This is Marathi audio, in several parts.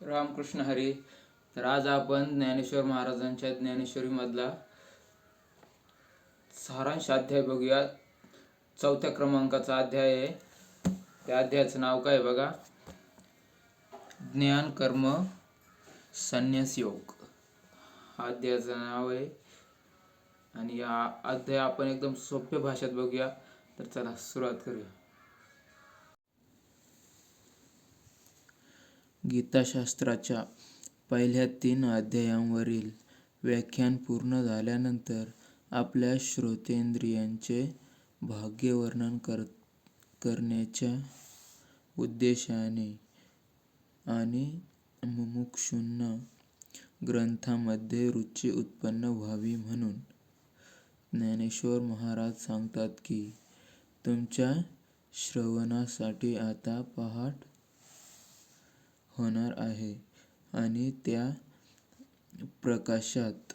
रामकृष्ण हरी. तर आज आपण ज्ञानेश्वर महाराजांच्या ज्ञानेश्वरीमधला सारांश अध्याय बघूया. 4थ्या क्रमांकाचा अध्याय आहे. त्या अध्यायाचं नाव काय बघा, ज्ञान कर्म संन्यास योग हा अध्यायाचं नाव आहे. आणि हा अध्याय आपण एकदम सोप्या भाषेत बघूया. तर चला सुरुवात करूया. गीताशास्त्राच्या पहिल्या 3 अध्यायांवरील व्याख्यान पूर्ण झाल्यानंतर आपल्या श्रोतेंद्रियांचे भाग्यवर्णन करण्याच्या उद्देशाने आणि मुमुक्षूंना ग्रंथामध्ये रुची उत्पन्न व्हावी म्हणून ज्ञानेश्वर महाराज सांगतात की तुमच्या श्रवणासाठी आता पहाट होणार आहे आणि त्या प्रकाशात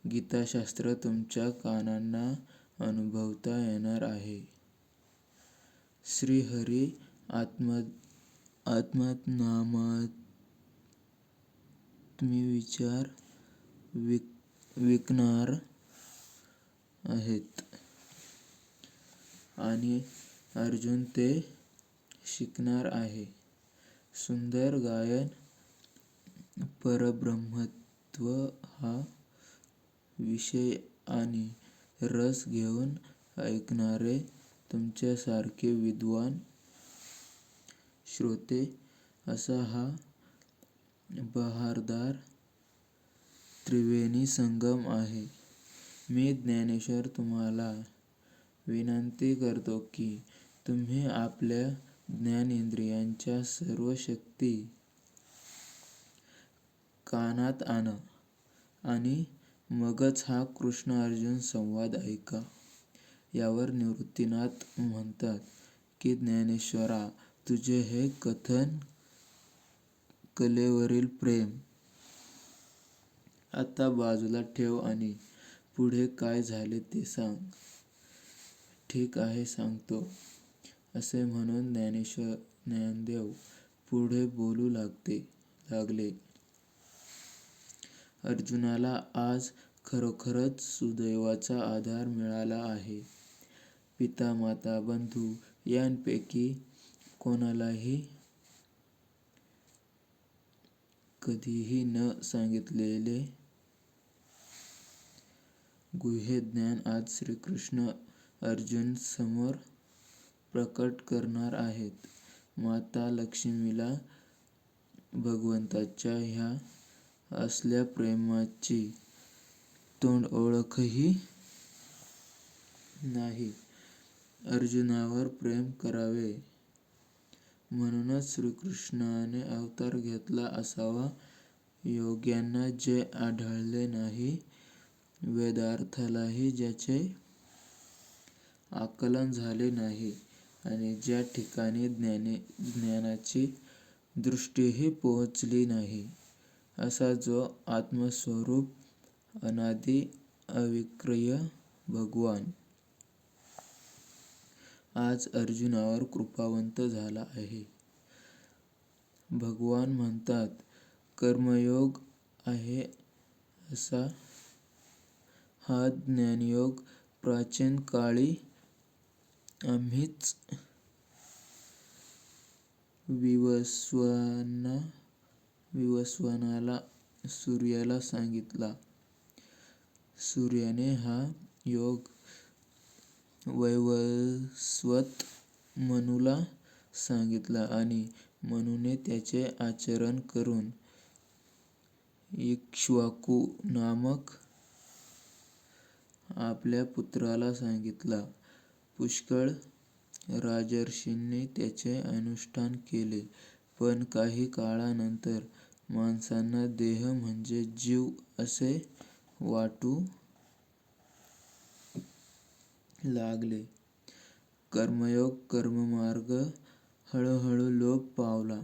गीताशास्त्र तुमच्या कानांना अनुभवता येणार आहे. श्रीहरी आत्मविचार विकणार आहेत आणि अर्जुन ते शिकणार आहे. सुंदर गायन, परब्रह्मत्व हा विषय आणि रस घेऊन ऐकणारे तुमच्यासारखे विद्वान श्रोते असा हा बहारदार त्रिवेणी संगम आहे. मी ज्ञानेश्वर तुम्हाला विनंती करतो की तुम्ही आपल्या ज्ञानेंद्रियांच्या सर्व शक्ती कानात आणा आणि मगच हा कृष्ण अर्जुन संवाद ऐका. यावर निवृत्तीनाथ म्हणतात की ज्ञानेश्वरा, तुझे हे कथन कलेवरील प्रेम आता बाजूला ठेव आणि पुढे काय झाले ते सांग. ठीक आहे, सांगतो, असे म्हणून ज्ञानदेव पुढे बोलू लागले. अर्जुनाला आज खरोखरच सुदैवाचा आधार मिळाला आहे. पिता, माता, बंधू यांपैकी कोणालाही कधीही न सांगितलेले गुह्य ज्ञान आज श्रीकृष्ण अर्जुन समोर प्रकट करणार आहेत. माता लक्ष्मीला भगवंताच्या ह्या असल्या प्रेमाची तोंडओळखही नाही. अर्जुनावर प्रेम करावे म्हणूनच श्रीकृष्णाने अवतार घेतला असावा. योग्यांना जे आढळले नाही, वेदार्थालाही ज्याचे आकलन झाले नाही आणि ज्या ठिकाणी ज्ञानाची दृष्टीही पोहोचली नाही, असा जो आत्मस्वरूप अनादि अविक्रिय भगवान आज अर्जुनावर कृपावंत झाला आहे. भगवान म्हणतात, कर्मयोग आहे असा हा ज्ञानयोग प्राचीन काळी आम्हीच विवस्वानाला सूर्याला सांगितला. सूर्याने हा योग वैवस्वत मनूला सांगितला आणि मनूने त्याचे आचरण करून इक्ष्वाकु नामक आपल्या पुत्राला सांगितला. पुष्कळ राजर्षींनी त्याचे अनुष्ठान केले, पण काही काळानंतर माणसांना देह म्हणजे जीव असे वाटू लागले. कर्मयोग कर्ममार्ग हळूहळू लोप पावला.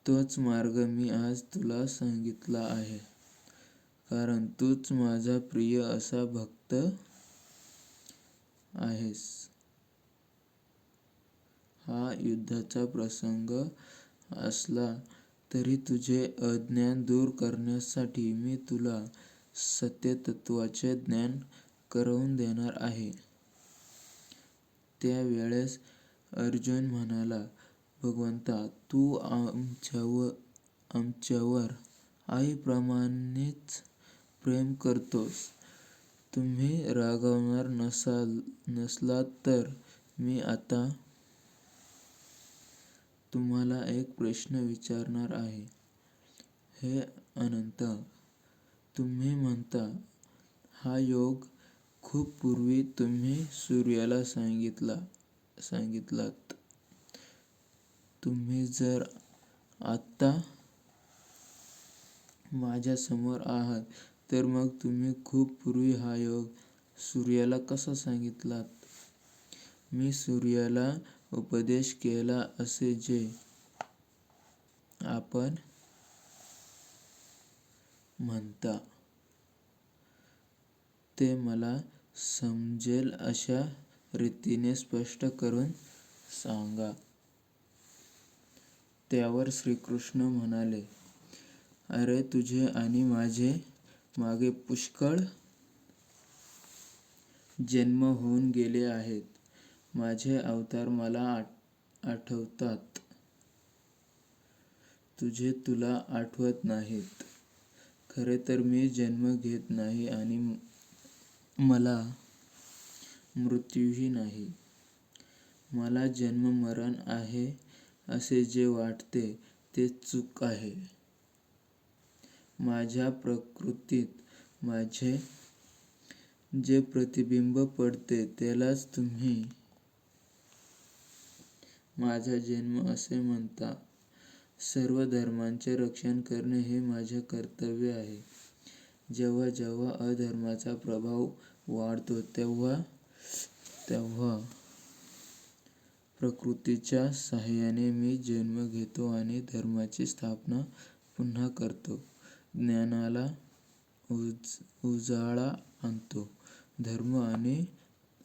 तोच मार्ग मी आज तुला सांगितला आहे, कारण तूच माझा प्रिय असा भक्त आहेस. हा युद्धाचा प्रसंग असला तरी तुझे अज्ञान दूर करण्यासाठी मी तुला सत्यतत्वाचे ज्ञान करवून देणार आहे. त्यावेळेस अर्जुन म्हणाला, भगवंता, तू आमच्यावर आईप्रमाणेच प्रेम करतोस. तुम्ही रागावणार नसलात तर मी आता तुम्हाला एक प्रश्न विचारणार आहे. हे अनंत, तुम्ही म्हणता हा योग खूप पूर्वी तुम्ही सूर्याला सांगितलात. तुम्ही जर आत्ता माझ्या समोर आहात तर मग तुम्ही खूप पूर्वी हा योग सूर्याला कसा सांगितलात? मी सूर्याला उपदेश केला असे जे आपण म्हणता ते मला समजेल अशा रीतीने स्पष्ट करून सांगा. त्यावर श्रीकृष्ण म्हणाले, अरे, तुझे आणि माझे मागे पुष्कळ जन्म होऊन गेले आहेत. माझे अवतार मला आठवतात. तुझे तुला आठवत नाहीत. खरे तर मी जन्म घेत नाही आणि मला मृत्यूही नाही. मला जन्म मरण आहे असे जे वाटते ते चूक आहे. माझ्या प्रकृतीत माझे जे प्रतिबिंब पडते त्यालाच तुम्ही माझा जन्म असे म्हणता. सर्व धर्मांचे रक्षण करणे हे माझे कर्तव्य आहे. जेव्हा जेव्हा अधर्माचा प्रभाव वाढतो तेव्हा तेव्हा प्रकृतीच्या साहाय्याने मी जन्म घेतो आणि धर्माची स्थापना पुन्हा करतो. ज्ञानाला उजाळा आणतो. धर्म आणि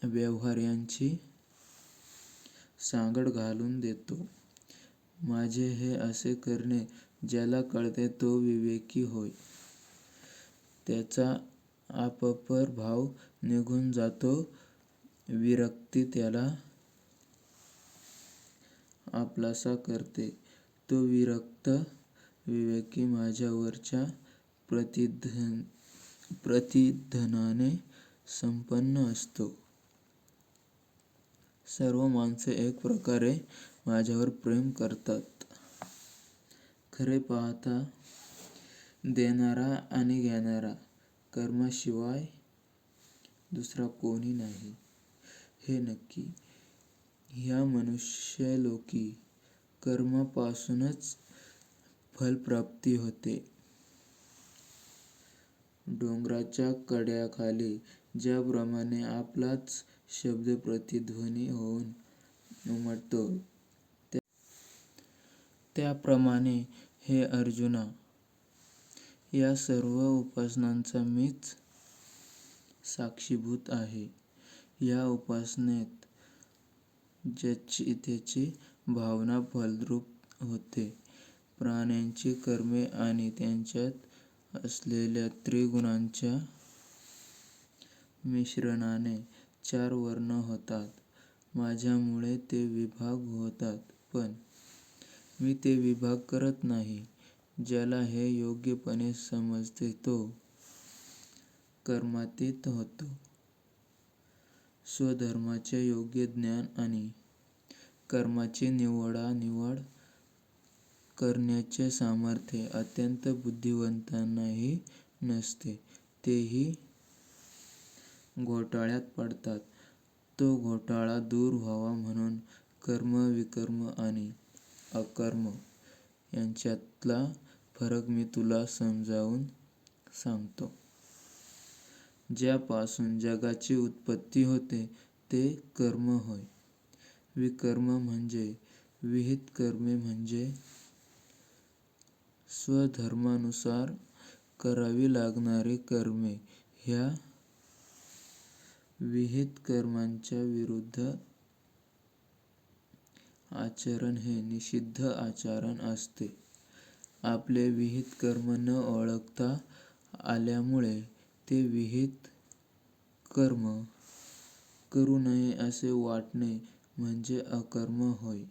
व्यवहार यांची सांगड घालून देतो. माझे हे असे करणे ज्याला कळते तो विवेकी होय. त्याचा आपपर भाव निघून जातो. विरक्ती त्याला आपलासा करते. तो विरक्त विवेकी माझ्यावरच्या प्रतिधनाने संपन्न असतो. सर्व माणसे एक प्रकारे माझ्यावर प्रेम करतात. खरे पाहता देणारा आणि घेणारा कर्माशिवाय दुसरा कोणी नाही, हे नक्की. ह्या मनुष्यलोकी कर्मापासूनच फलप्राप्ती होते. डोंगराच्या कड्याखाली ज्याप्रमाणे आपलाच शब्द प्रतिध्वनी होऊन उमटतो त्याप्रमाणे हे अर्जुना, या सर्व उपासनांचा मीच साक्षीभूत आहे. या उपासनेत ज्याची त्याची भावना फलरूप होते. प्राण्यांची कर्मे आणि त्यांच्यात असलेल्या त्रिगुणांच्या मिश्रणाने 4 वर्ण होतात. माझ्यामुळे ते विभाग होतात, पण मी ते विभाग करत नाही. ज्याला हे योग्यपणे समजते तो कर्मातीत होतो. स्वधर्माचे योग्य ज्ञान आणि कर्माची निवडानिवड करण्याचे सामर्थ्य अत्यंत बुद्धिवंतांनाही नसते. तेही घोटाळ्यात पडतात. तो घोटाळा दूर व्हावा म्हणून कर्म, विकर्म आणि अकर्म यांच्यातला फरक मी तुला समजावून सांगतो. ज्यापासून जगाची उत्पत्ती होते ते कर्म होय. विकर्म म्हणजे विहित कर्मे म्हणजे स्वधर्मानुसार करावी लागणारी कर्मे. ह्या विहित कर्मांच्या विरुद्ध आचरण हे निषिद्ध आचरण असते. आपले विहित कर्म न ओळखता आल्यामुळे ते विहित कर्म करू नये असे वाटणे म्हणजे अकर्म होय.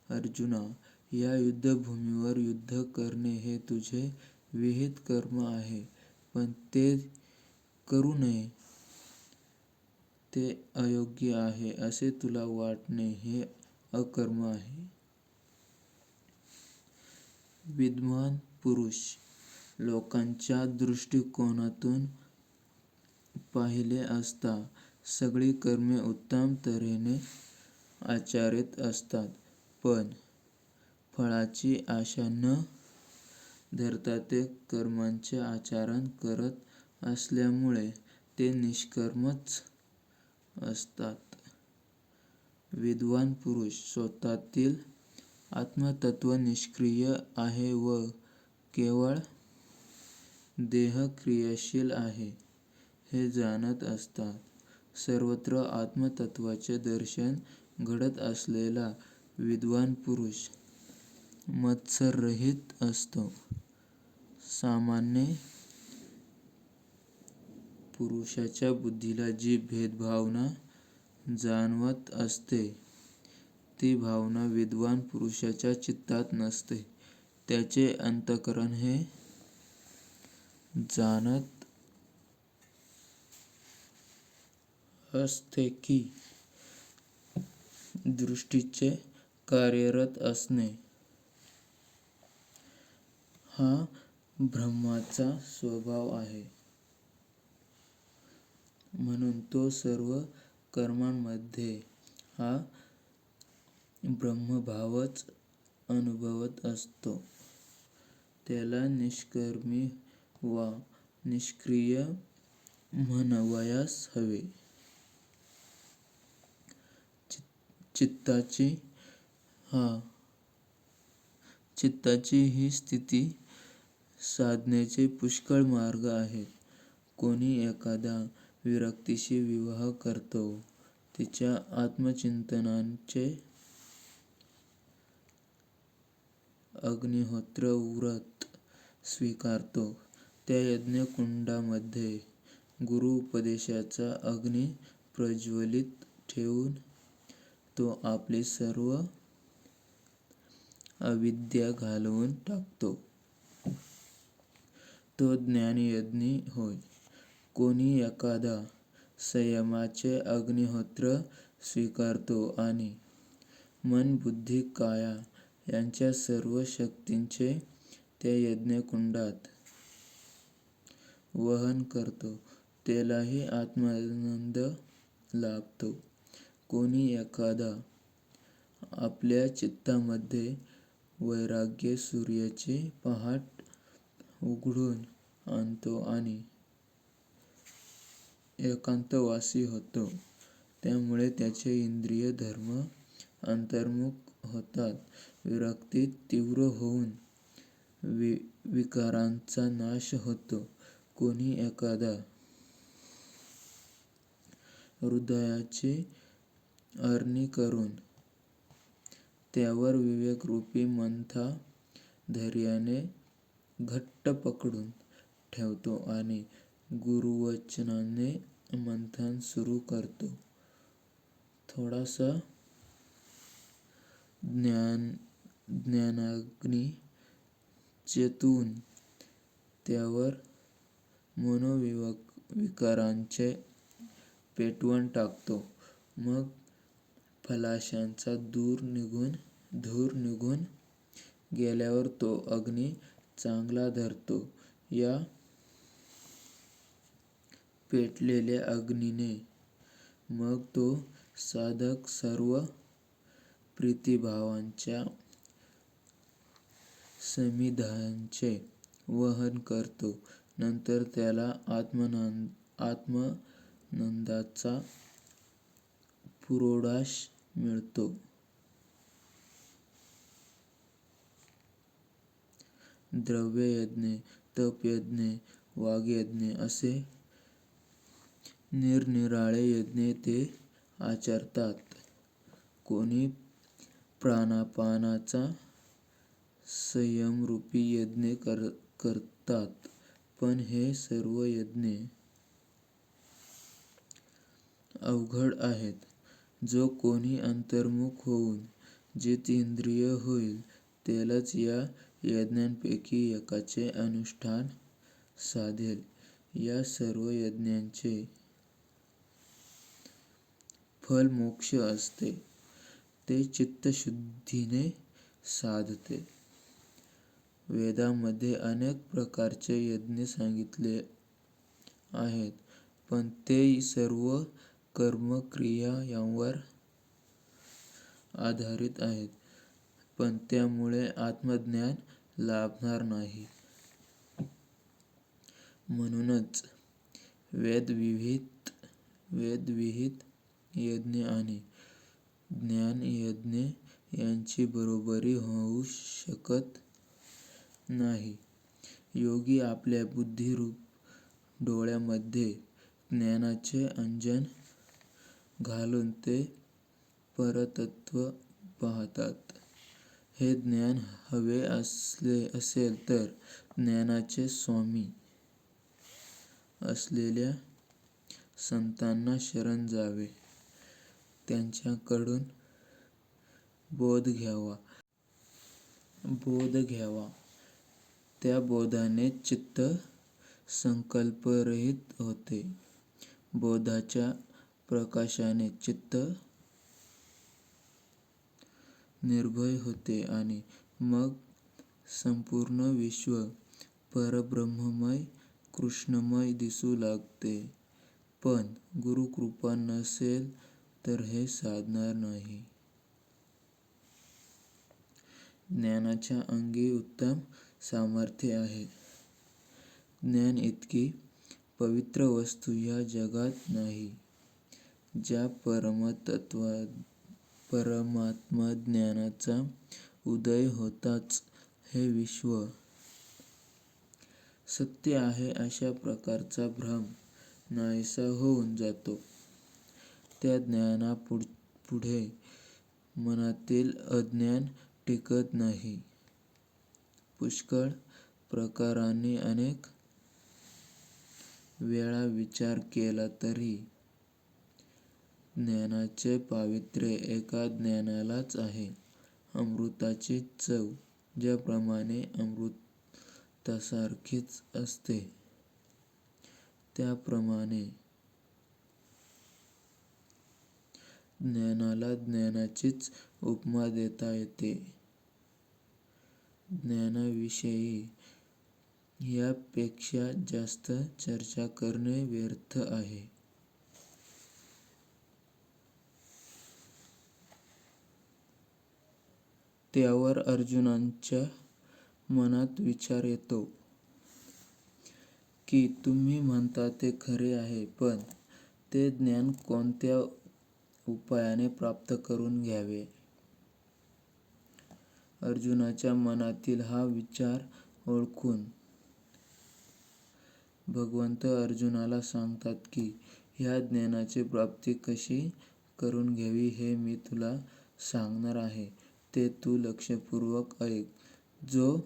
अर्जुना, या युद्धभूमीवर युद्ध करणे हे तुझे विहित कर्म आहे, पण ते करू नये ते अयोग्य आहे असे तुला वाटणे हे अकर्म आहे. विद्वान पुरुष लोकांच्या दृष्टिकोनातून पाहिले असता सगळी कर्मे उत्तम तऱ्हेने आचरित असतात, पण फळाची आशा न धरता ते कर्मांचे आचरण करत असल्यामुळे ते निष्कर्मच असतात. विद्वान पुरुष स्वतःतील आत्मतत्व निष्क्रिय आहे व केवळ देह क्रियाशील आहे हे जाणत असतात. सर्वत्र आत्मतत्वाचे दर्शन घडत असलेला विद्वान पुरुष मत्सररहित असतो. सामान्य पुरुषाच्या बुद्धीला जी भेदभावना जाणवत असते, ती भावना विद्वान पुरुषाच्या चित्तात नसते. त्याचे अंतःकरण हे जाणत असते की दृष्टीचे कार्यरत असणे हा ब्रह्माचा स्वभाव आहे, म्हणून तो सर्व कर्मांमध्ये हा ब्रह्मभावच अनुभवत असतो. त्याला निष्कर्मी वा निष्क्रिय म्हणावयास हवे. चित्ताची ही स्थिती साधण्याचे पुष्कळ मार्ग आहेत. कोणी एखादा विरक्तीशी विवाह करतो, तिच्या आत्मचिंतनाचे अग्निहोत्र व्रत स्वीकारतो, त्या यज्ञकुंडामध्ये गुरुउपदेशाचा अग्नी प्रज्वलित ठेवून तो आपली सर्व अविद्या घालवून टाकतो. तो ज्ञानयज्ञी होय. कोणी एखादा संयमाचे अग्निहोत्र स्वीकारतो आणि मन, बुद्धी, काया यांच्या सर्व शक्तींचे त्या यज्ञकुंडात वहन करतो, त्यालाही आत्मानंद लाभतो. कोणी एखादा आपल्या चित्तामध्ये वैराग्य सूर्याची पहाट उघडून आणतो आणि एकांतवासी होतो, त्यामुळे त्याचे इंद्रिय धर्म अंतर्मुख होतात. विरक्ती तीव्र होऊन विकारांचा नाश होतो. कोणी एखादा हृदयाची अरणी करून त्यावर विवेकरूपी मंथा धैर्याने घट्ट पकडून ठेवतो आणि गुरुवचनाने मंथन सुरू करतो. थोडासा ज्ञानाग्नी चेतवून त्यावर मनोविकारांचे पेटवून टाकतो. मग फलाशयांचा धूर निघून गेल्यावर तो अग्नी चांगला धरतो. या पेटलेल्या अग्नीने मग तो साधक सर्व प्रीतिभावांच्या समिधांचे वहन करतो. नंतर त्याला आत्मानंदाचा पुरोडाश मिळतो. द्रव्ययज्ञ, तपयज्ञ, वाग्यज्ञ असे निरनिराळे यज्ञ ते आचरतात. कोणी प्राणापानाचा संयमरूपी यज्ञ करतात. पण हे सर्व यज्ञ अवघड आहेत. जो कोणी अंतर्मुख होऊन जितेंद्रिय होईल त्यालाच या यज्ञांपैकी एकाचे अनुष्ठान साधेल. या सर्व यज्ञांचे फल मोक्ष असते. ते चित्तशुद्धीने साधते. वेदामध्ये अनेक प्रकारचे यज्ञ सांगितले आहेत, पण ते सर्व कर्म क्रिया यांवर आधारित आहेत. पण त्यामुळे आत्मज्ञान लाभणार नाही. म्हणूनच वेदविहित यज्ञ आणि ज्ञानयज्ञ यांची बरोबरी होऊ शकत नाही. योगी आपल्या बुद्धिरूप डोळ्यामध्ये ज्ञानाचे अंजन घालून ते परतत्व पाहतात. हे ज्ञान हवे असेल तर ज्ञानाचे स्वामी असलेल्या संतांना शरण जावे. त्यांच्याकडून बोध घ्यावा. त्या बोधाने चित्त संकल्परहित होते. बोधाच्या प्रकाशाने चित्त निर्भय होते आणि मग संपूर्ण विश्व परब्रह्ममय, कृष्णमय दिसू लागते. पण गुरुकृपा नसेल तर हे साधणार नाही. ज्ञानाच्या अंगी उत्तम सामर्थ्य आहे. ज्ञान इतकी पवित्र वस्तू या जगात नाही. ज्या परमात्मज्ञानाचा उदय होताच हे विश्व सत्य आहे अशा प्रकारचा भ्रम नाहीसा होऊन जातो. त्या ज्ञानापुढे मनातील अज्ञान टिकत नाही. पुष्कळ प्रकारांनी अनेक वेळा विचार केला तरी ज्ञानाचे पावित्र्य एका ज्ञानालाच आहे. अमृताची चव ज्याप्रमाणे अमृतासारखीच असते, त्याप्रमाणे ज्ञानाला ज्ञानाचीच उपमा देता येते. ज्ञानाविषयी यापेक्षा जास्त चर्चा करणे व्यर्थ आहे. त्यावर अर्जुनाच्या मनात विचार येतो की तुम्ही म्हणता ते खरे आहे, पण ते ज्ञान कोणत्या उपायाने प्राप्त करून घ्यावे? अर्जुनाच्या मनातील हा विचार ओळखून भगवंत अर्जुनाला सांगतात की ह्या ज्ञानाची प्राप्ती कशी करून घ्यावी हे मी तुला सांगणार आहे. ते तू लक्षपूर्वक ऐक. जो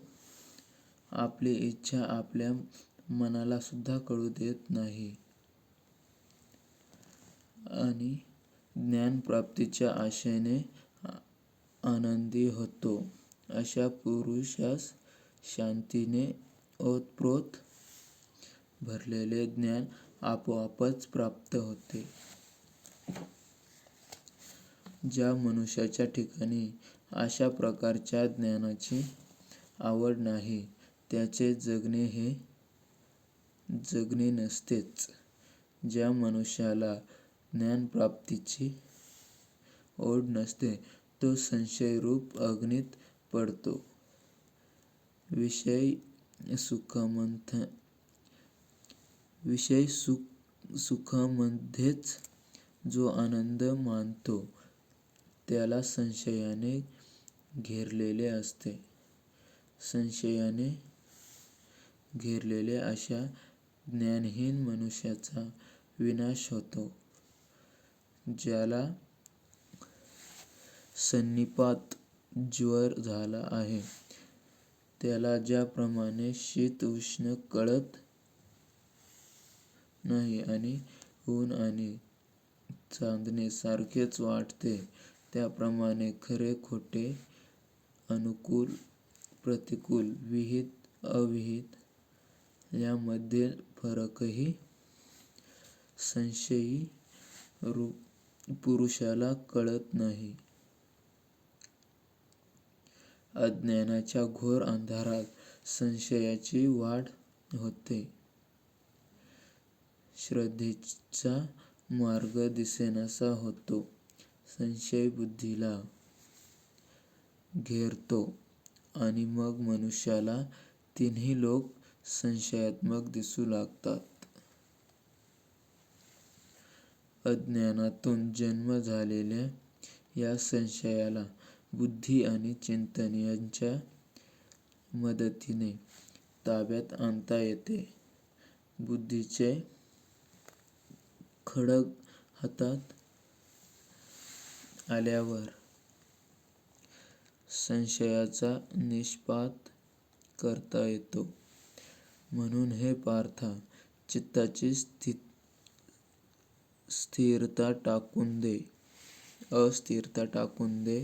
आपली इच्छा आपल्या मनाला सुद्धा कळू देत नाही आणि ज्ञानप्राप्तीच्या आशेने आनंदी होतो, अशा पुरुषास शांतीने ओतप्रोत भरलेले ज्ञान आपोआपच प्राप्त होते. ज्या मनुष्याच्या ठिकाणी अशा प्रकारच्या ज्ञानाची आवड नाही, त्याचे जगणे हे जगणे नसतेच. ज्या मनुष्याला ज्ञानप्राप्तीची ओढ नसते, तो संशयरूप अग्नीत पडतो. विषय सुखांमध्येच जो आनंद मानतो, त्याला संशयाने घेरलेले असते. संशयाने घेरलेल्या अशा ज्ञानहीन मनुष्याचा विनाश होतो. ज्याला संनिपात ज्वर झाला आहे, त्याला ज्याप्रमाणे शीत उष्ण कळत नाही आणि ऊन आणि चांदणे सारखेच वाटते, त्याप्रमाणे खरे खोटे, अनुकूल प्रतिकूल, विहित अविहित यामधील फरकही संशयी पुरुषाला कळत नाही. अज्ञानाच्या घोर अंधारात संशयाची वाढ होते. श्रद्धेचा मार्ग दिसेनासा होतो. संशय बुद्धीला घेरतो आणि मग मनुष्याला तिन्ही लोक संशयात्मक दिसू लागतात. अज्ञानातून जन्म झालेल्या या संशयाला बुद्धी आणि चिंतन यांच्या मदतीने ताब्यात आणता येते. बुद्धीचे खड्ग हातात आल्यावर संशयाचा निःपात करता येतो. म्हणून हे पार्था, चित्ताची अस्थिरता टाकून दे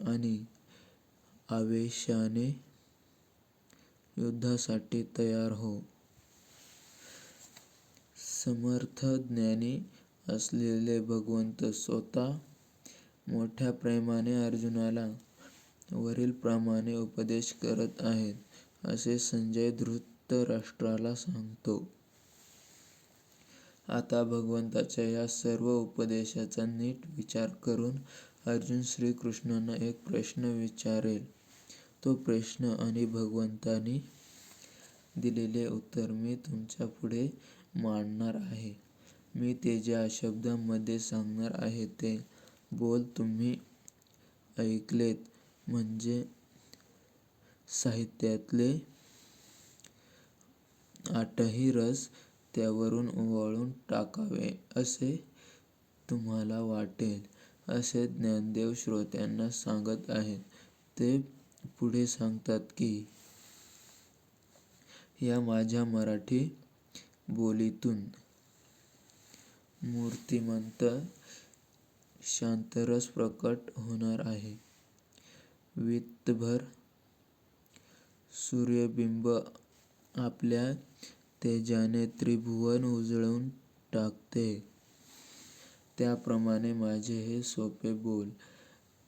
आणि आवेशाने युद्धासाठी तयार हो. समर्थ ज्ञानी असलेले भगवंत स्वतः मोठ्या प्रेमाने अर्जुनाला वरीलप्रमाणे उपदेश करत आहेत, असे संजय धृतराष्ट्राला सांगतो. आता भगवंताच्या या सर्व उपदेशाचा नीट विचार करून अर्जुन श्रीकृष्णांना एक प्रश्न विचारेल. तो प्रश्न आणि भगवंतांनी दिलेले उत्तर मी तुमच्यापुढे मांडणार आहे. मी ते ज्या शब्दांमध्ये सांगणार आहे ते बोल तुम्ही ऐकलेत म्हणजे साहित्यातले आठही रस त्यावरून ओवाळून टाकावे असे तुम्हाला वाटेल, असे ज्ञानदेव श्रोत्यांना सांगत आहेत. ते पुढे सांगतात की या माझ्या मराठी बोलीतून मूर्तिमंत शांतरस प्रकट होणार आहे. वित्तभर सूर्यबिंब आपल्या तेजाने त्रिभुवन उजळून टाकते, त्याप्रमाणे माझे हे सोपे बोल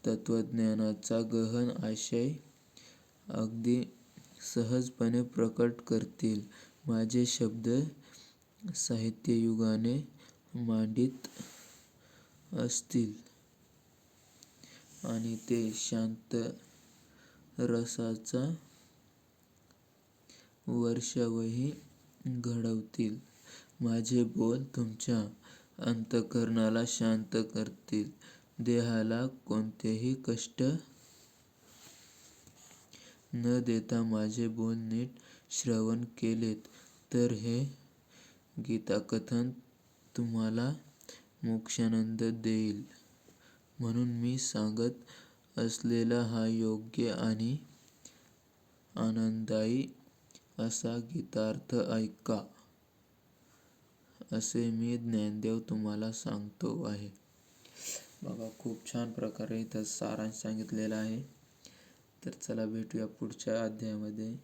तत्वज्ञानाचा गहन आशय अगदी सहजपणे प्रकट करतील. माझे शब्द साहित्ययुगाने मांडीत असतील आणि ते शांतरसाचा वर्षावही घडवतील. माझे बोल तुमच्या अंतःकरणाला शांत करतील. देहाला कोणतेही कष्ट न देता माझे बोल नीट श्रवण केलेत तर हे गीताकथन तुम्हाला मोक्षानंद देईल. म्हणून मी सांगत असलेला हा योग्य आणि आनंददायी असा गीतार्थ ऐका, असे मी ज्ञानदेव तुम्हाला सांगतो आहे. बघा, खूप छान प्रकारे इथं सारांश सांगितलेला आहे. तर चला भेटूया पुढच्या अध्यायामध्ये.